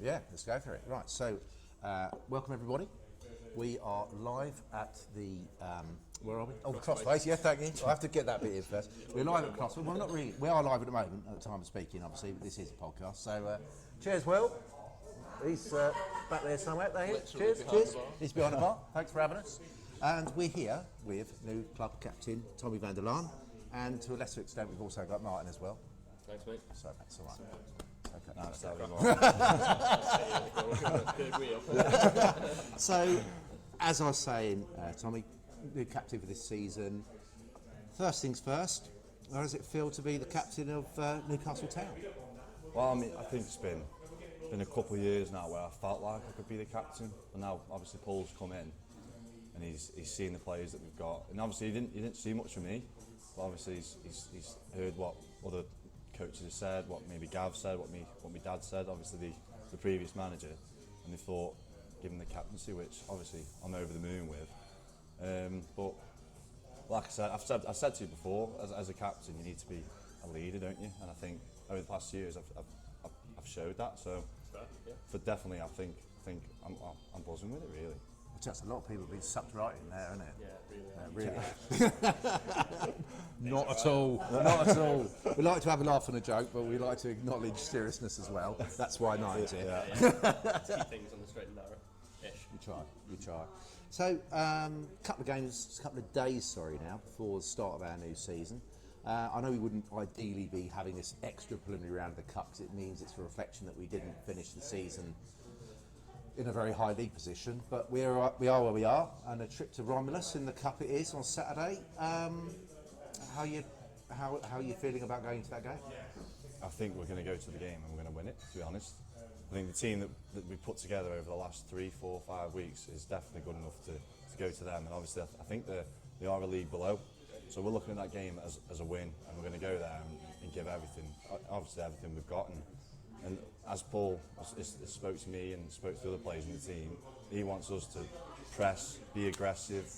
Yeah, let's go for it. Right, so welcome everybody. We are live at the, where are we? Oh, the Crossways, yeah, thank you. I have to get that bit in first. We're live at Crossways. Well, not really. We are live at the moment, at the time of speaking, obviously, but this is a podcast. So, cheers, Will. He's back there somewhere. There he is. Cheers, cheers. He's behind the bar. Thanks for having us. And we're here with new club captain, Tommy van der Laan. And to a lesser extent, we've also got Martin as well. Thanks, mate. So that's all right. Okay. No, So, as I was saying, Tommy, new captain for this season. First things first, how does it feel to be the captain of Newcastle Town? Well, I mean, I think it's been a couple of years now where I felt like I could be the captain, but now obviously Paul's come in and he's seen the players that we've got, and obviously he didn't see much from me, but obviously he's heard what other coaches have said, what maybe Gav said, what my dad said, obviously the previous manager, and they thought give him the captaincy, which obviously I'm over the moon with. But like I said, I've said to you before, as a captain, you need to be a leader, don't you? And I think over the past years I've showed that. So, for definitely, I think I'm buzzing with it really. Just a lot of people have been sucked right in there, isn't it? Yeah, really. Not at all. Not at all. We like to have a laugh and a joke, but we like to acknowledge seriousness as well. That's why Nine's here. Keep things on the straight and narrow-ish. You try. So, couple of days, now, before the start of our new season. I know we wouldn't ideally be having this extra preliminary round of the Cup because it means it's a reflection that we didn't finish the season in a very high league position, but we are where we are, and a trip to Romulus in the Cup it is on Saturday. How are you feeling about going to that game? I think we're going to go to the game and we're going to win it, to be honest. I think the team that we put together over the last 3, 4, 5 weeks is definitely good enough to go to them, and obviously I think they are a league below, so we're looking at that game as a win, and we're going to go there and give everything, obviously everything we've got. And as Paul spoke to me and spoke to the other players in the team, he wants us to press, be aggressive,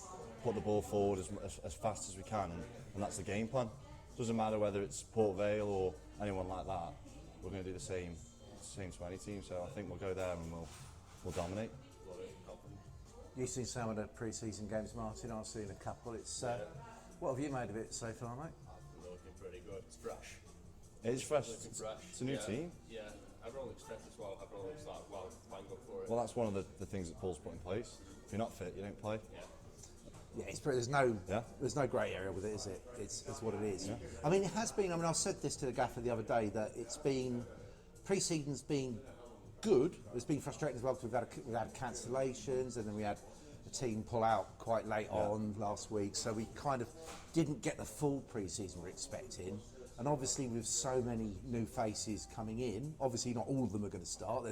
put the ball forward as fast as we can, and that's the game plan. Doesn't matter whether it's Port Vale or anyone like that, we're going to do the same to any team, so I think we'll go there and we'll dominate. You've seen some of the pre-season games, Martin. I've seen a couple. It's what have you made of it so far, mate? Looking pretty good. It's fresh. It is fresh. It's a new team. Yeah, everyone looks fresh as well. Everyone looks like, well, bang up for it. Well, that's one of the things that Paul's put in place. If you're not fit, you don't play. Yeah, there's no grey area with it, is it? It's what it is. Yeah. I mean, it has been. I mean, I said this to the gaffer the other day that it's been pre-season's been good. It's been frustrating as well because we've had cancellations, and then we had the team pull out quite late on last week, so we kind of didn't get the full pre-season we're expecting. And obviously, with so many new faces coming in, obviously not all of them are going to start.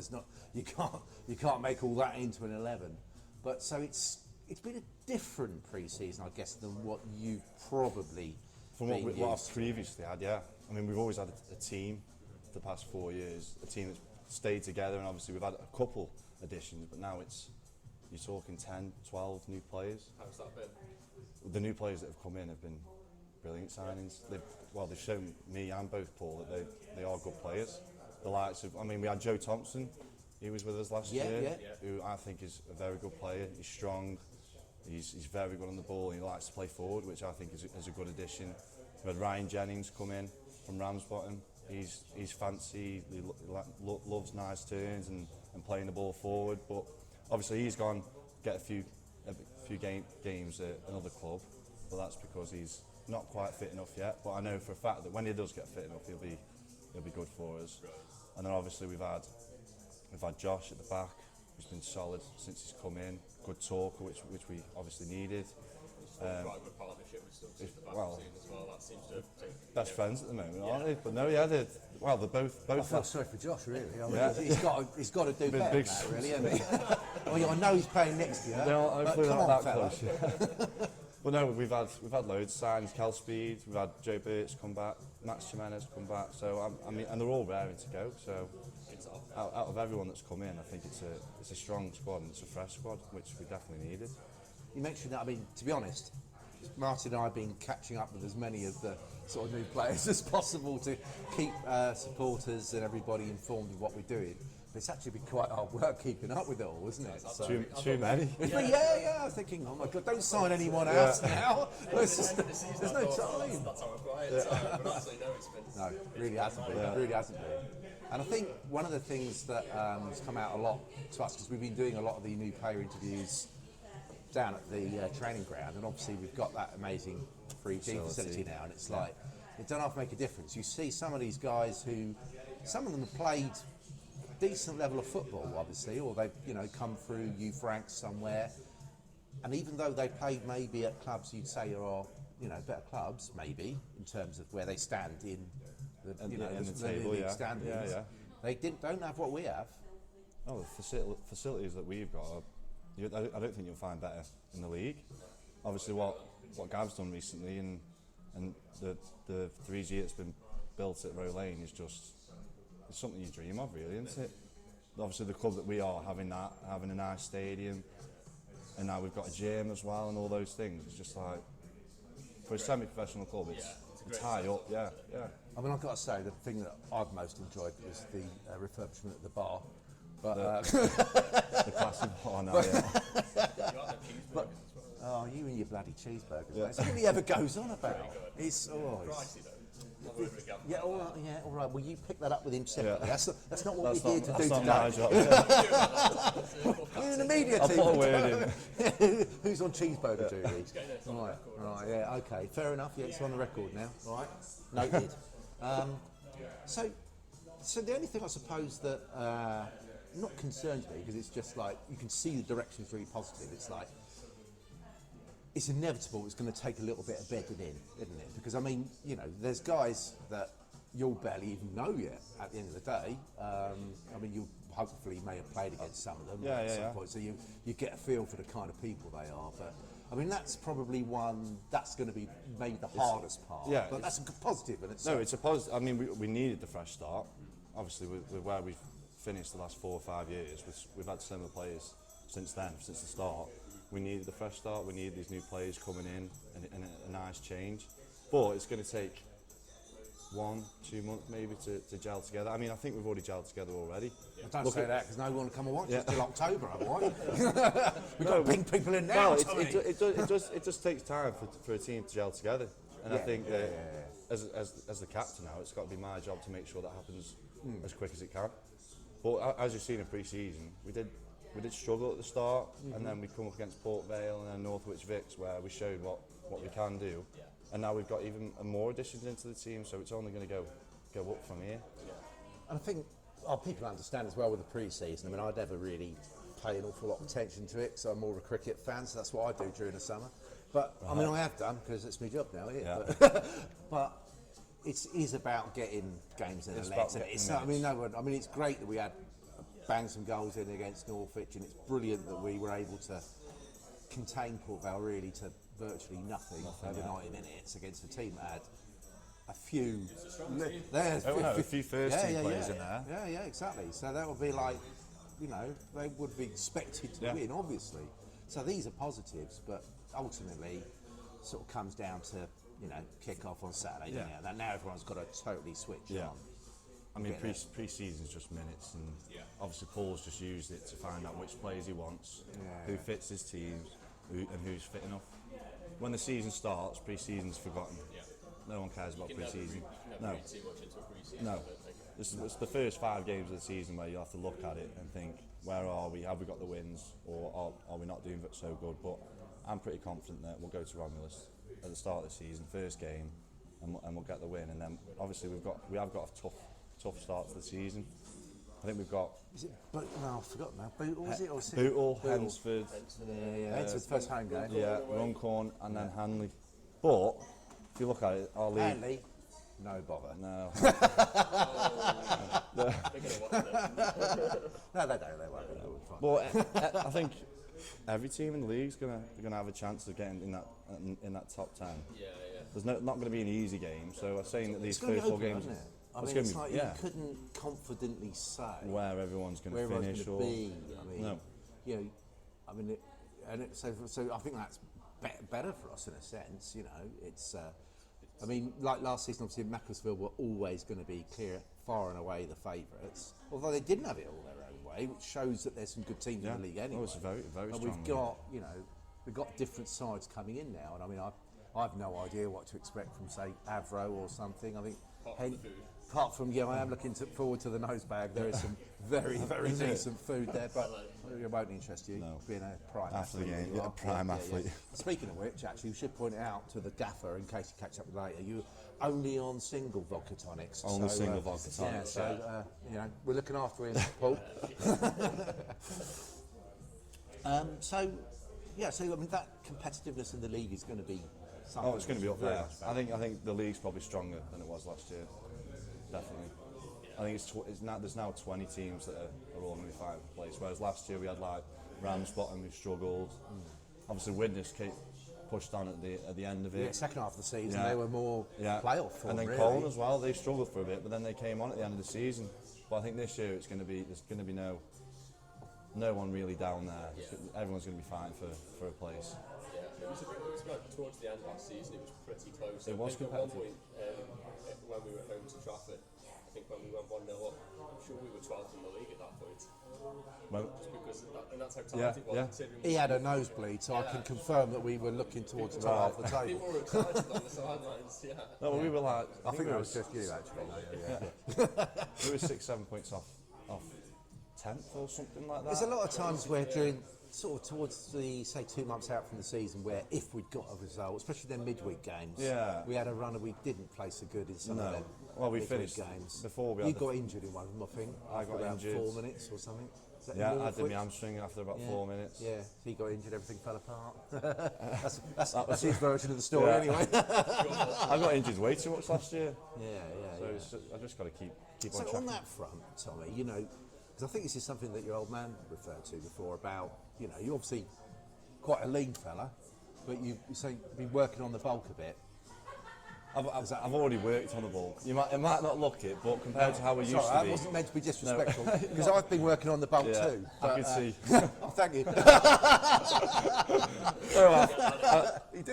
You can't make all that into an 11. But so it's been a different pre-season, I guess, than what you've probably from what I've previously had. Yeah, I mean, we've always had a team for the past 4 years, a team that's stayed together, and obviously we've had a couple additions, but now you're talking 10, 12 new players. How's that been? The new players that have come in have been brilliant signings. They've shown me and both Paul that they are good players. The likes of, I mean, we had Joe Thompson, he was with us last year, who I think is a very good player. He's strong, he's very good on the ball, and he likes to play forward, which I think is a good addition. We had Ryan Jennings come in from Ramsbottom. He's fancy, he loves nice turns and playing the ball forward, but obviously he's gone get a few games at another club, but that's because he's not quite fit enough yet. But I know for a fact that when he does get fit enough, he'll be good for us. Right. And then obviously we've had Josh at the back, who's been solid since he's come in. Good talker, which we obviously needed. Quite a good partnership with Stubbs at the back team as well. That seems to have best friends at the moment, aren't they? But no, they're both. I feel sorry for Josh, really. I mean, he's got to do better than that, really, hasn't he? Well, I know he's playing next year. Hopefully come not on, that fella. close. But no, we've had loads signs. Cal Speed, we've had Joe Birch come back, Max Jimenez come back. So I mean, and they're all raring to go. So out of everyone that's come in, I think it's a strong squad and it's a fresh squad, which we definitely needed. You mentioned that. I mean, to be honest, Martin and I have been catching up with as many of the sort of new players as possible to keep supporters and everybody informed of what we're doing. It's actually been quite hard work keeping up with it all, isn't it? So, Too many. but I was thinking, oh my God, don't sign anyone else now. There's no time. That's our quiet time, but absolutely no expense. No, really hasn't been. It really hasn't been. And I think one of the things that has come out a lot to us, because we've been doing a lot of the new player interviews down at the training ground, and obviously we've got that amazing 3G facility now, and it's like, it don't have to make a difference. You see some of these guys who, some of them have played a decent level of football, obviously, or they've come through youth ranks somewhere, and even though they played maybe at clubs you'd say are better clubs, maybe in terms of where they stand in the table, league standings, they don't have what we have. Oh, the facilities that we've got, I don't think you'll find better in the league. Obviously, what Gav's done recently and the 3G that's been built at Row Lane is just, it's something you dream of, really, isn't it? Obviously, the club that we are, having a nice stadium, and now we've got a gym as well, and all those things. It's just like, for a semi-professional club, it's high up, yeah. I mean, I've got to say, the thing that I've most enjoyed was the refurbishment at the bar. But the classic bar now, But you and your bloody cheeseburgers. Yeah. It's really ever goes on about. It's pricey though. All right. Well, you pick that up with him separately. Yeah. That's not what we're here to do today. My job. We're in the media team. I'll put a word in. Who's on cheeseburger duty? Right. Yeah. Okay. Fair enough. Yeah, it's on the record now. Right. Noted. So the only thing I suppose that not concerns me, because it's just like you can see the direction is really positive. It's like, it's inevitable it's going to take a little bit of bedding in, isn't it? Because, I mean, there's guys that you'll barely even know yet at the end of the day. I mean, you hopefully may have played against some of them at some point, so you get a feel for the kind of people they are. But, I mean, that's probably one that's going to be maybe the hardest part. Yeah, but that's a positive in itself. No, it's a positive. I mean, we needed the fresh start. Obviously, with where we've finished the last 4 or 5 years, we've had similar players since then, since the start. We needed the fresh start, we needed these new players coming in and a nice change. But it's going to take 1-2 months maybe to gel together. I mean, I think we've already gelled together already. Don't say that, because no one will come and watch us till October, otherwise. We've got to bring people in now. Well, it just takes time for a team to gel together. And I think that as the captain now, it's got to be my job to make sure that happens as quick as it can. But as you've seen in pre-season, we did struggle at the start, and then we come up against Port Vale and then Northwich Vicks, where we showed what we can do. And now we've got even more additions into the team, so it's only going to go up from here. And I think people understand as well with the pre-season. I mean, I never really pay an awful lot of attention to it, so I'm more of a cricket fan, so that's what I do during the summer. But I mean, I have done, because it's my job now, isn't it? Yeah. But it is about getting games in the legs. It's great that we had banged some goals in against Norwich, and it's brilliant that we were able to contain Port Vale really to virtually nothing over 90 minutes against a team that had a few first team players in there. Yeah, exactly. So that would be like, they would be expected to win, obviously. So these are positives, but ultimately sort of comes down to, kick off on Saturday. Yeah. Now everyone's got to totally switch on. I mean, pre-season's just minutes, and obviously Paul's just used it to find out which players he wants, who fits his team, and who's fit enough. When the season starts, pre-season's forgotten. No one cares about pre-season. Never read too much into a pre-season. No. It's the first 5 games of the season where you have to look at it and think, where are we? Have we got the wins, or are we not doing so good? But I'm pretty confident that we'll go to Romulus at the start of the season, first game, and we'll get the win. And then obviously we have got a tough start to the season. I think we've got. Is it? No, I forgot now. Bootle, was it? Or Bootle, Hensford. Hensford's first home game. Yeah, Runcorn, and then Hanley. But if you look at it, our league. Hanley, no bother. No. No, they don't. They won't. But I think every team in the league is gonna have a chance of getting in that top 10. Yeah. There's not going to be an easy game. So I'm saying that these first 4 games. I mean, it's like you couldn't confidently say where everyone's going to finish or be. I mean, so I think that's better for us in a sense. It's. I mean, like last season, obviously Macclesfield were always going to be far and away the favourites, although they didn't have it all their strongly, which shows that there's some good teams in the league anyway. Oh, it's very, very and strong. we've got, we've got different sides coming in now, and I mean, I've no idea what to expect from, say, Avro or something. I think, apart from I am looking forward to the nose bag. There is some very, very decent food there, but it won't interest you, being a prime After athlete. the game, a prime athlete. Speaking of which, actually, we should point it out to the gaffer in case you catch up later. You only on single vodka tonics. Only single vodka tonics. Yeah, so we're looking after him, Paul. So I mean that competitiveness in the league is going to be something. Oh, it's going to be up there. I think the league's probably stronger than it was last year. Definitely. I think there's now 20 teams that are all going to be fighting for place. Whereas last year we had like Ramsbottom who struggled. Obviously, Widnes pushed on at the end of it. Yeah, second half of the season they were more playoff form. And then really. Colne as well. They struggled for a bit, but then they came on at the end of the season. But I think this year there's going to be no one really down there. Everyone's going to be fighting for a place. Yeah, it was like towards the end last season. It was pretty close. It was competitive. At one point, when we were at home to Trafford, I think when we went 1-0 up, I'm sure we were 12th in the league at that point. Just because and that's how tight it was. He had a nosebleed, so I can confirm that we were looking towards the top half of the table. People were excited on the sidelines. No, we were like. I think that was just you, actually. We were 6-7 points off 10th or something like that. There's a lot of times where during sort of towards the, say, 2 months out from the season, where if we'd got a result, especially their midweek games, we had a run and we didn't play so good in some of them. Well, we midweek finished games. before we had you got injured in one of them, I think. I got about injured. 4 minutes or something. I did my hamstring after about 4 minutes. Yeah, he got injured, everything fell apart. that's his version of the story, anyway. I got injured way too much last year. So I just got to keep on So track. on that front, Tommy, because I think this is something that your old man referred to before about, you're obviously quite a lean fella, but you say you've been working on the bulk a bit. I've already worked on the bulk. It might not look it, but compared to how we used to be. That wasn't meant to be disrespectful, because I've been working on the bulk too. I can see. Oh, thank you.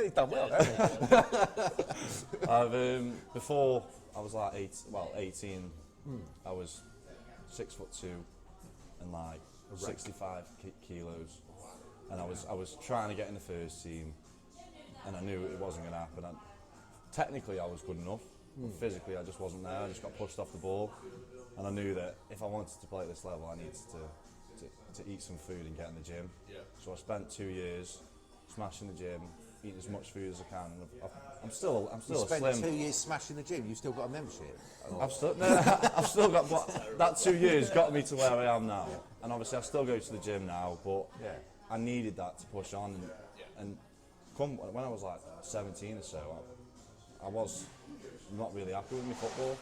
He's done well, hasn't he? Before I was like 18, I was 6'2" and like 65 kilos, and I was trying to get in the first team, and I knew it wasn't going to happen. Technically, I was good enough, but physically, I just wasn't there. I just got pushed off the ball, and I knew that if I wanted to play at this level, I needed to eat some food and get in the gym. So I spent 2 years smashing the gym, eating as much food as I can. And I'm still You a spent slim. 2 years smashing the gym. You've still got a membership. I've still got, but that 2 years got me to where I am now. And obviously I still go to the gym now, but I needed that to push on. And when I was like 17 or so, I was not really happy with my football.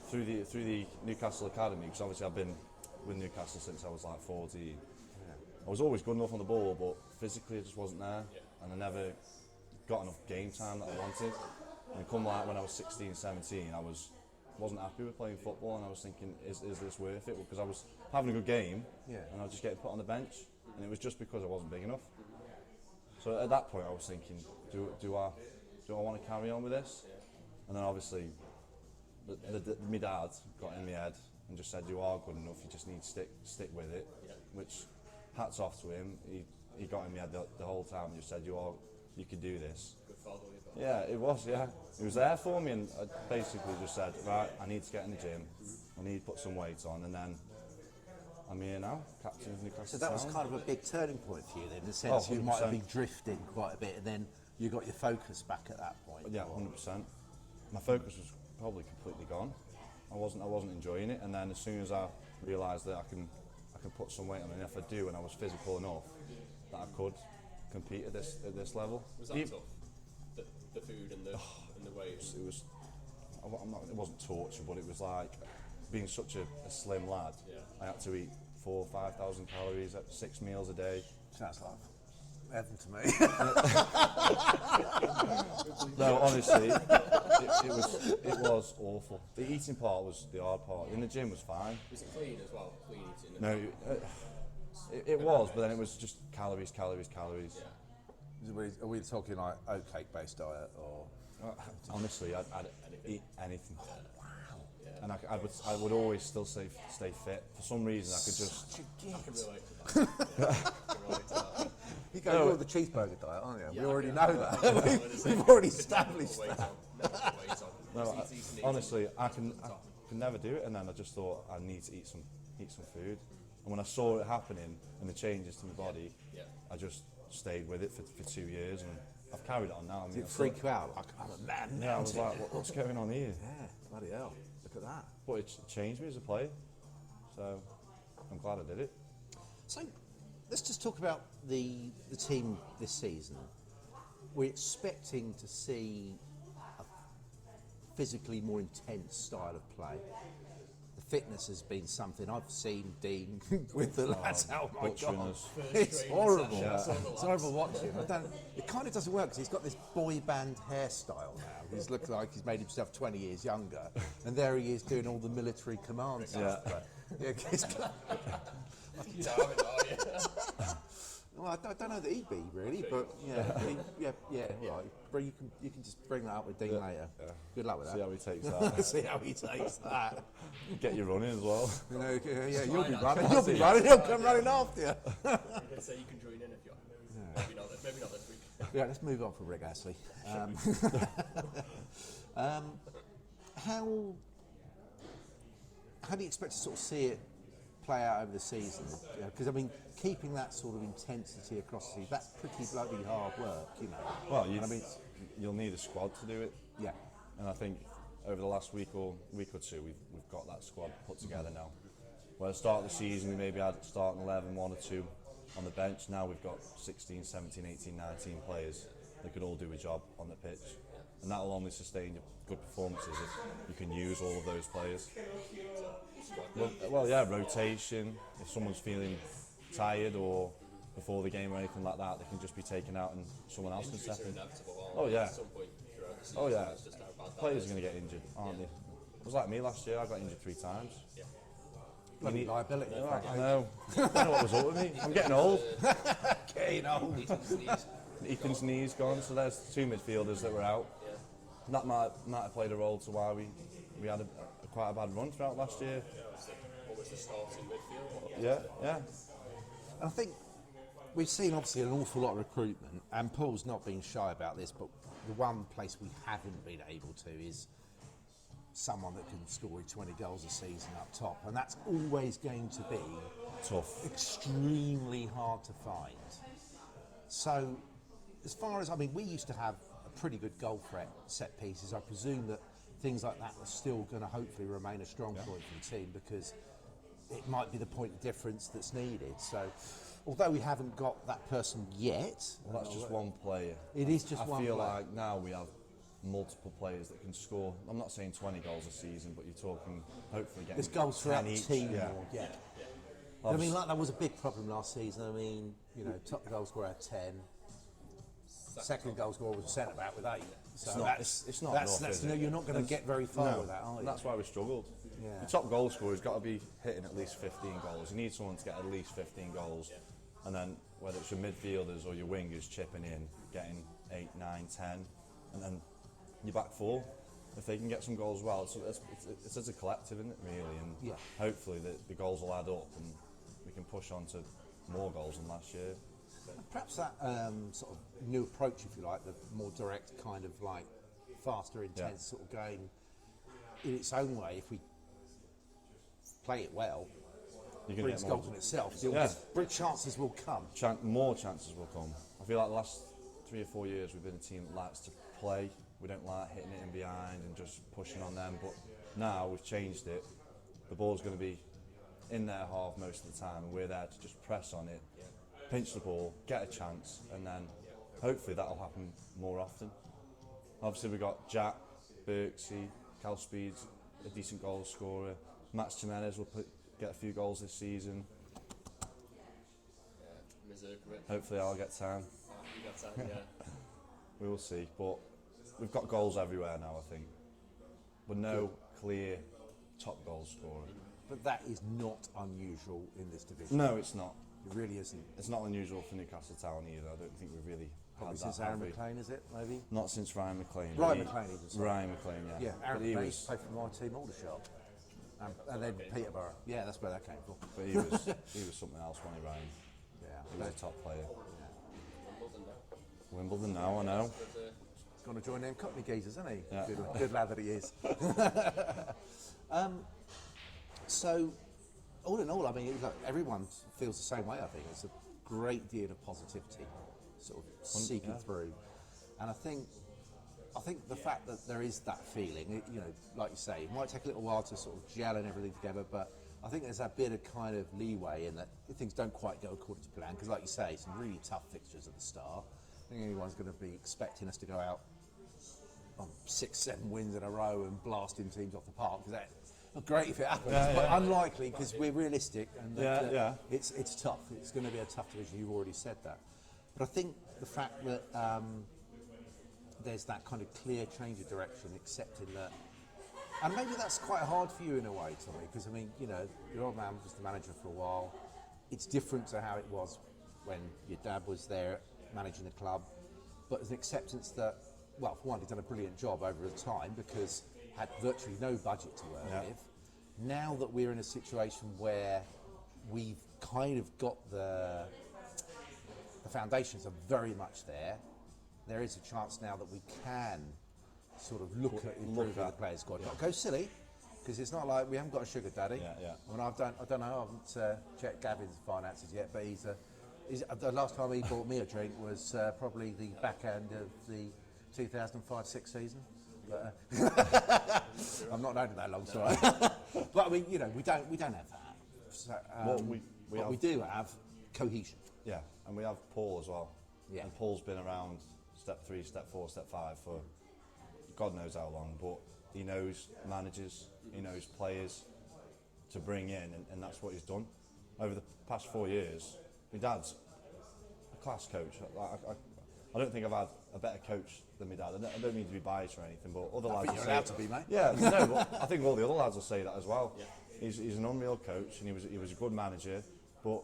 Through the Newcastle Academy, because obviously I've been with Newcastle since I was like 14. I was always good enough on the ball, but physically I just wasn't there, and I never got enough game time that I wanted. And come like when I was 16, 17, I wasn't happy with playing football, and I was thinking, is this worth it? Because I was having a good game, and I was just getting put on the bench, and it was just because I wasn't big enough. So at that point I was thinking, do I want to carry on with this? And then obviously my dad got in my head and just said, you are good enough, you just need to stick with it, which hats off to him. He got in my head the whole time and just said, you can do this. Good fatherly advice. Yeah, it was, He was there for me, and I basically just said, right, I need to get in the gym, I need to put some weight on, and then I'm here now, captain of Newcastle. So that was Town. kind of a big turning point for you then, in the sense you might have been drifting quite a bit, and then you got your focus back at that point. Yeah, 100%. My focus was probably completely gone. I wasn't enjoying it, and then as soon as I realised that I can put some weight on, and if I do, and I was physical enough, that I could compete at this level. Was that tough? The food and the weight? It was. It wasn't torture, but it was like being such a slim lad. I had to eat 4,000 or 5,000 calories at 6 meals a day. Sounds like heaven to me. No, honestly, it was awful. The eating part was the hard part. In the gym was fine. Was it clean as well? Clean eating? No, it was, but then it was just calories. Are we talking like oat cake based diet or? Honestly, I'd eat anything. Wow. Yeah. and I would always still stay fit. For some reason, I could just. Such a gift. I can relate to that. I can relate to that. You go with the cheeseburger diet, aren't you? We already know that. We've already established that. No, honestly, I can never do it, and then I just thought I need to eat some food. And when I saw it happening and the changes to my body, I just stayed with it for 2 years, and I've carried it on now. I mean, Did it freak you out? Like, I'm a man now. Yeah, I was like, what's going on here? Yeah, bloody hell. Look at that. But it changed me as a player, so I'm glad I did it. So let's just talk about the team this season. We're expecting to see a physically more intense style of play. The fitness has been something I've seen Dean with the lads. Oh my God, it's horrible. It's horrible watching. It kind of doesn't work because he's got this boy band hairstyle now. He's looked like he's made himself 20 years younger, and there he is doing all the military command stuff. Well, I don't know that he'd be really, but right. But you can just bring that up with Dean later. Yeah. Good luck with that. See how he takes that. See how he takes that. Get you running as well. You know, you'll be running. You'll be running. He'll come running after you. I'm going to say you can join in if you want. Maybe not this week. Yeah, let's move on from Rick Astley. How do you expect to sort of see it play out over the season? Because I mean, keeping that sort of intensity across the season, that's pretty bloody hard work, you know. Well, you'll need a squad to do it. Yeah. And I think over the last week or two, we've got that squad put together now. Well, at the start of the season, we maybe had starting 11, 1 or 2 on the bench. Now we've got 16, 17, 18, 19 players that could all do a job on the pitch. And that will only sustain your good performances if you can use all of those players. Well, yeah, rotation. If someone's feeling tired or before the game or anything like that, they can just be taken out and someone else can step in. Oh yeah. Oh yeah. Players are going to get injured, aren't they? It was like me last year. I got injured 3 times. Bloody liability. I know. I don't know what was up with me. I'm getting old. Getting old. Ethan's knees gone, so there's 2 midfielders that were out. That might have played a role to why we had quite a bad run throughout last year. What was the starting midfield? Yeah. And I think we've seen obviously an awful lot of recruitment, and Paul's not been shy about this, but the one place we haven't been able to is someone that can score 20 goals a season up top, and that's always going to be tough, extremely hard to find. So, as far as we used to have a pretty good goal threat set pieces. I presume that things like that are still going to hopefully remain a strong point for the team because it might be the point of difference that's needed. So, although we haven't got that person yet, well, that's just one player. It is just one player. I feel like now we have multiple players that can score. I'm not saying 20 goals a season, but you're talking hopefully getting. There's goals throughout the team. Yeah. I mean, like that was a big problem last season. I mean, top goal scorer had 10. Second goal scorer was a centre back with 8. So it's not enough. You're not going to get very far with that, are you? That's why we struggled. Yeah. The top goal scorer's got to be hitting at least 15 goals. You need someone to get at least 15 goals, and then whether it's your midfielders or your wingers chipping in, getting 8, 9, 10, and then your back 4, if they can get some goals as well. It's as a collective, isn't it, really? And hopefully the goals will add up and we can push on to more goals than last year. Perhaps that sort of new approach, if you like, the more direct kind of like faster, intense sort of game in its own way, if we play it well, brings goals in itself. Chances will come. More chances will come. I feel like the last 3 or 4 years we've been a team that likes to play. We don't like hitting it in behind and just pushing on them, but now we've changed it. The ball's going to be in their half most of the time, and we're there to just press on it, pinch the ball, get a chance, and then hopefully that'll happen more often. Obviously we've got Jack, Birksey, Cal Speed's a decent goal scorer. Max Jimenez will get a few goals this season. Hopefully I'll get time. You got time, We will see, but we've got goals everywhere now, I think. But no clear top goal scorer. But that is not unusual in this division. No, it's not. It really isn't. It's not unusual for Newcastle Town either. I don't think we've really Probably had since that. Aaron McLean, is it, maybe? Not since Ryan McLean. Ryan McLean, even. Ryan McLean, yeah. Yeah, Aaron But he McLean was played for my team, Aldershot. And then Peterborough. Yeah, that's where that came from. But he was something else when he ran. Yeah, He was a top player. Wimbledon now. Wimbledon now, I know. He's going to join them Cockney geezers, isn't he? Yeah. Good lad that he is. So, all in all, I mean, like, everyone feels the same way. I think it's a great deal of positivity, sort of seeking through, and I think the fact that there is that feeling, you know, like you say, it might take a little while to sort of gel and everything together, but I think there's that bit of kind of leeway in that things don't quite go according to plan, because like you say, some really tough fixtures at the start. I think anyone's going to be expecting us to go out on 6-7 wins in a row and blasting teams off the park, because that's great if it happens, but unlikely, because we're realistic, and it's tough. It's going to be a tough division. You've already said that, but I think the fact that there's that kind of clear change of direction, accepting that, and maybe that's quite hard for you in a way, Tommy, because I mean, you know, your old man was the manager for a while. It's different to how it was when your dad was there managing the club, but there's an acceptance that, well, for one, he's done a brilliant job over the time because had virtually no budget to work with. Now that we're in a situation where we've kind of got the foundations are very much there is a chance now that we can sort of look at improving the players' squad. Not go silly, because it's not like we haven't got a sugar daddy. I mean, I don't know, I haven't checked Gavin's finances yet, but he's the last time he bought me a drink was probably the back end of the 2005-6 season. But, I'm not known it that long, sorry. But I mean, you know, we don't have that. So, we do have cohesion. Yeah, and we have Paul as well. Yeah. And Paul's been around step 3, step 4, step 5 for God knows how long, but he knows managers, he knows players to bring in, and that's what he's done. Over the past 4 years, my dad's a class coach. I don't think I've had a better coach than my dad. I don't mean to be biased or anything, but other lads You're allowed to be, mate. Yeah, no, but I think all the other lads will say that as well. Yeah. He's an unreal coach, and he was a good manager, but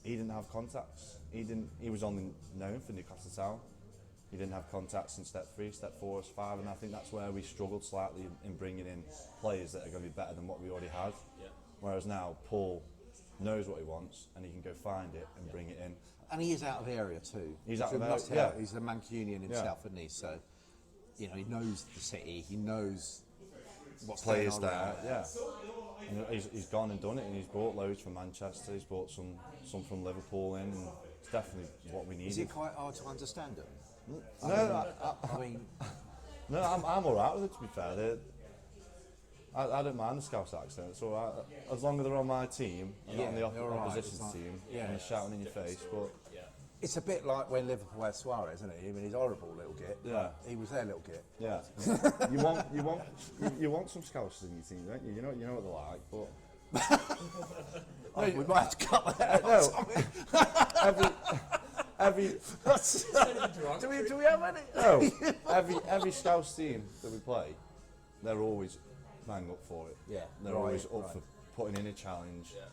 he didn't have contacts. He was only known for Newcastle Town. He didn't have contacts in step 3, step 4, step 5, and I think that's where we struggled slightly in bringing in players that are going to be better than what we already had. Yeah. Whereas now Paul knows what he wants, and he can go find it and bring it in. And he is out of area too. He's out of area. He's a Mancunian himself, isn't he? So, you know, he knows the city. He knows what's players going on there. Yeah. And he's gone and done it, and he's brought loads from Manchester. He's brought some from Liverpool in, and it's definitely what we need. Is it quite hard to understand him? I mean, no, I'm all right with it. To be fair, I don't mind the Scouse accent. It's all right as long as they're on my team, and not on the opposition's team, and they're shouting in your face. But it's a bit like when Liverpool had Suarez, isn't it? I mean, he's horrible little git. Yeah, he was their little git. Yeah, you want some Scousers in your team, don't you? You know what they're like, but we might have to cut that out. Every do we have any? No. Every Scouse team that we play, they're always bang up for it. Yeah. They're always up for putting in a challenge. Yeah.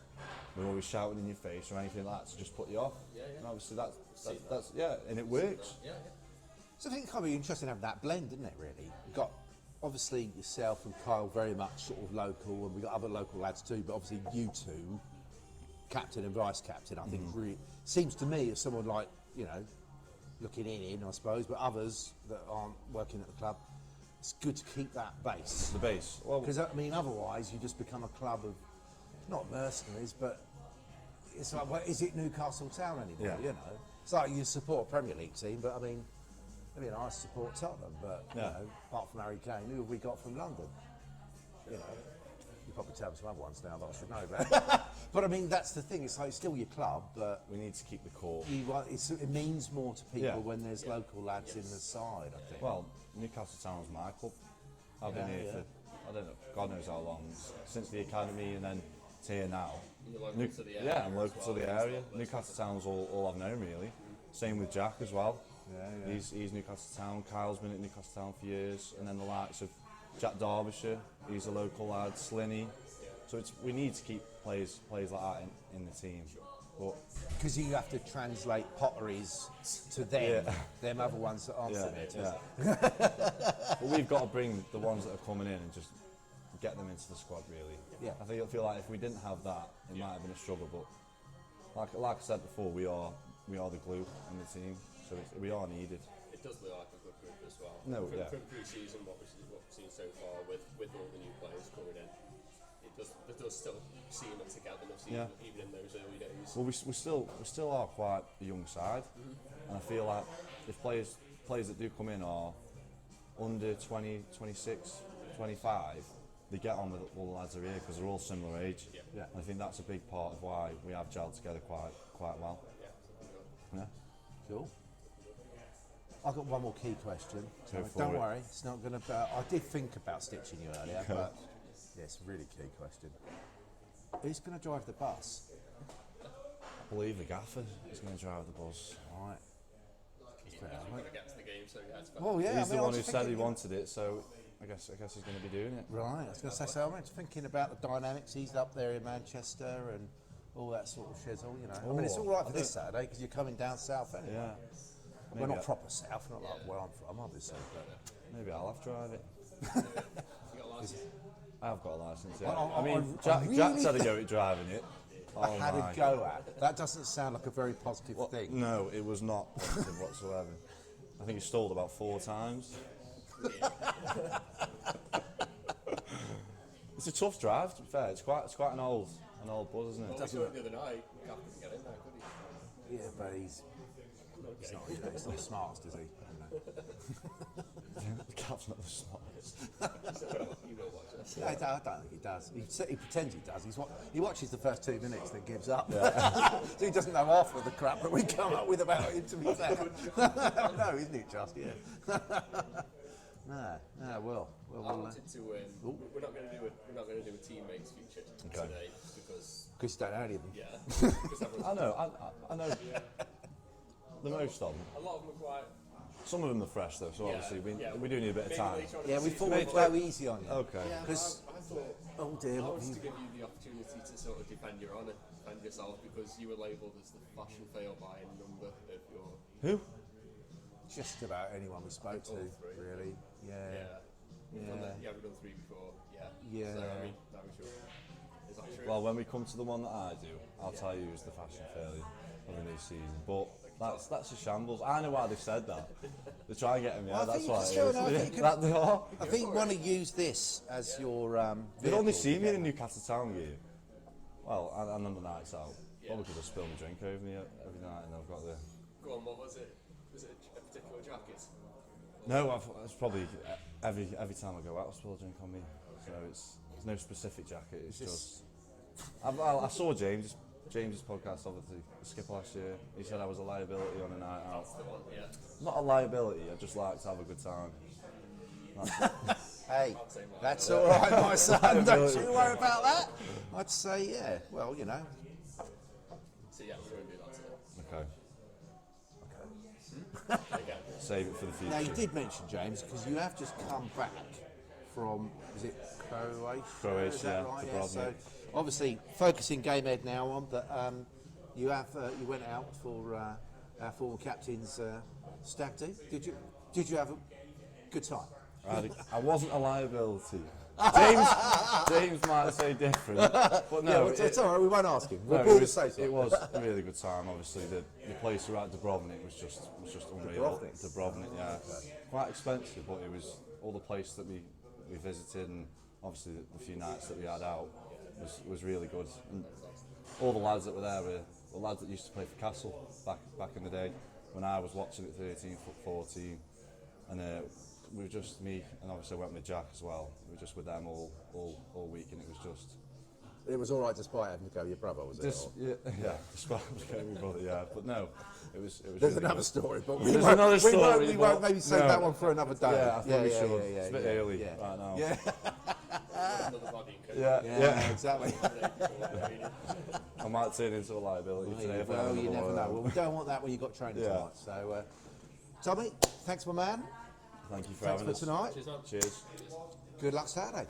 They're always shouting in your face or anything like that to just put you off. Yeah. And obviously that's and it works. Yeah. So I think it's kind of interesting to have that blend, isn't it? Really, you've got obviously yourself and Kyle very much sort of local, and we've got other local lads too. But obviously you two, captain and vice captain, I think really seems to me as someone like, you know, looking in, I suppose, but others that aren't working at the club, it's good to keep that base. The base. Well, because I mean, otherwise you just become a club of not mercenaries, but it's like, well, is it Newcastle Town anymore? Yeah. You know, it's like you support a Premier League team, but I mean, I support Tottenham, but you know, apart from Harry Kane, who have we got from London? You know. You probably tell me some other ones now that I should know about. But I mean, that's the thing. It's like it's still your club, but we need to keep the core. It means more to people when there's local lads in the side, I think. Well, Newcastle Town's my club. I've been here for, I don't know, God knows how long, since the academy, and then to here now. You're local to the area. Yeah, I'm local to the area. Newcastle Town's all I've known, really. Same with Jack as well. Yeah. He's Newcastle Town. Kyle's been at Newcastle Town for years, and then the likes of Jack Derbyshire, he's a local lad, Slinny. So we need to keep players like that in the team. Because you have to translate Potteries to them, them other ones that aren't from it. But we've got to bring the ones that are coming in and just get them into the squad really. Yeah. I feel like if we didn't have that, it might have been a struggle. But like I said before, we are the glue in the team, so we are needed. It does look like a good group as well. No, From pre-season, what we've seen so far with all the new players coming in, it does still seem a togetherness even in those early days. Well, we still are quite a young side, and I feel like if players that do come in are under 20, 26, 25, they get on with all the lads that are here because they're all similar age. Yeah. And I think that's a big part of why we have gelled together quite well. Yeah. Cool. I've got one more key question. Go for Don't it. worry, it's not going to. I did think about stitching you earlier, but yeah, it's a really key question. Who's going to drive the bus? I believe the gaffer is going to drive the bus. Right. He's going to get to the game, so yeah, it's better. Well, yeah, He's I mean, the I one was who just said he thinking- wanted it, so I guess he's going to be doing it. Right, I was going to say, so I'm just thinking about the dynamics. He's up there in Manchester and all that sort of shizzle, you know. I mean, it's all right for this Saturday because you're coming down south anyway. Yeah. Well, Maybe not proper south, not like where I'm from, obviously. But Maybe I'll have to drive it. You got a license? I've got a license. Yeah. I Jack really had a go at driving it. I had a go at. That doesn't sound like a very positive thing. No, it was not positive whatsoever. I think he stalled about 4 times. It's a tough drive, to be fair. It's quite an old bus, isn't it? Well, we saw it the other night. Cap couldn't get in there, could he? Yeah, but he's not, you know, he's not the smartest, is he? The cap's not the smartest. You know what, Jess. No, I don't think he does. He pretends he does. He watches the first 2 minutes, then gives up. So he doesn't know half of the crap that we come up with about him, to be fair. No, isn't it, just? Yeah. Well. I wanted to. We're not going to do a teammates feature today because you don't know any of them. yeah, because everyone's I know. The most of them. a lot of them are quite. Some of them are fresh though, so obviously we do need a bit of Maybe time. later on in Yeah, the we season. thought we'd go easy on you. Okay. Because, I thought oh dear, I what wanted have to you... give you the opportunity to sort of defend your honour, defend yourself, because you were labelled as the fashion fail by a number of your. Who? Just about anyone we spoke to, All three. really. Yeah. We've done 3 before. Yeah. So I mean, that was your. Is that true? Well, when we come to the one that I do, I'll tell you who's the fashion failure of the new season. But that's a shambles. I know why they've said that. They try and get him. Yeah, Well, I that's think why. it's it fair is. enough. I think you That they are. I think you want to use this as your They'd only vehicle see to me in get- a Newcastle Town gear. Well, and on the nights out. Probably because I spill my drink over me every night, and I've got the. Go on, what was it? Was it a particular jacket? No, it's probably every time I go out, I spill a drink on me. So it's no specific jacket. It's just. I saw James's podcast, obviously, the skipper last year. He said I was a liability on a night out. That's the one. Yeah. Not a liability. I just like to have a good time. Hey, I'd say mine. that's all right, my son. Don't you worry about that. I'd say, yeah. Well, you know. So yeah, we're going to do that today. Okay. Again. Save it for the future. Now, you did mention, James, because you have just come back from, is it Croatia? Croatia, Is that yeah, right? to Yeah, Dubrovnik. so obviously focusing Game Ed now on, but you went out for our former captain's stag do. Did you have a good time? I wasn't a liability. James might say different, but no, Yeah, well, it's all right. We won't ask him. We'll no, pull it the was, safe. it was a really good time. Obviously, the place we were at Dubrovnik was just unreal. Dubrovnik, yeah, quite expensive, but it was all the place that we visited, and obviously the few nights that we had out was really good. And all the lads that were there were the lads that used to play for Castle back in the day when I was watching at 13, 14, and we were just me, and obviously I went with Jack as well. We were just with them all week, and it was just. It was all right despite having to go with your brother, was it? Just, yeah, despite going with my brother, yeah. But no, it was There's really another good. story, but There's another story, we won't but maybe save no. that one for another day. Yeah, I think we should. It's a bit early yeah. right now. Yeah, Another body and coat. Yeah. exactly. I might turn into a liability today if I Well, have you another never one. know. Well, we don't want that when you've got training Yeah. tonight. So, Tommy, thanks, my man. Thank you for Thanks having for us. tonight. Cheers, man. Cheers. Good luck Saturday.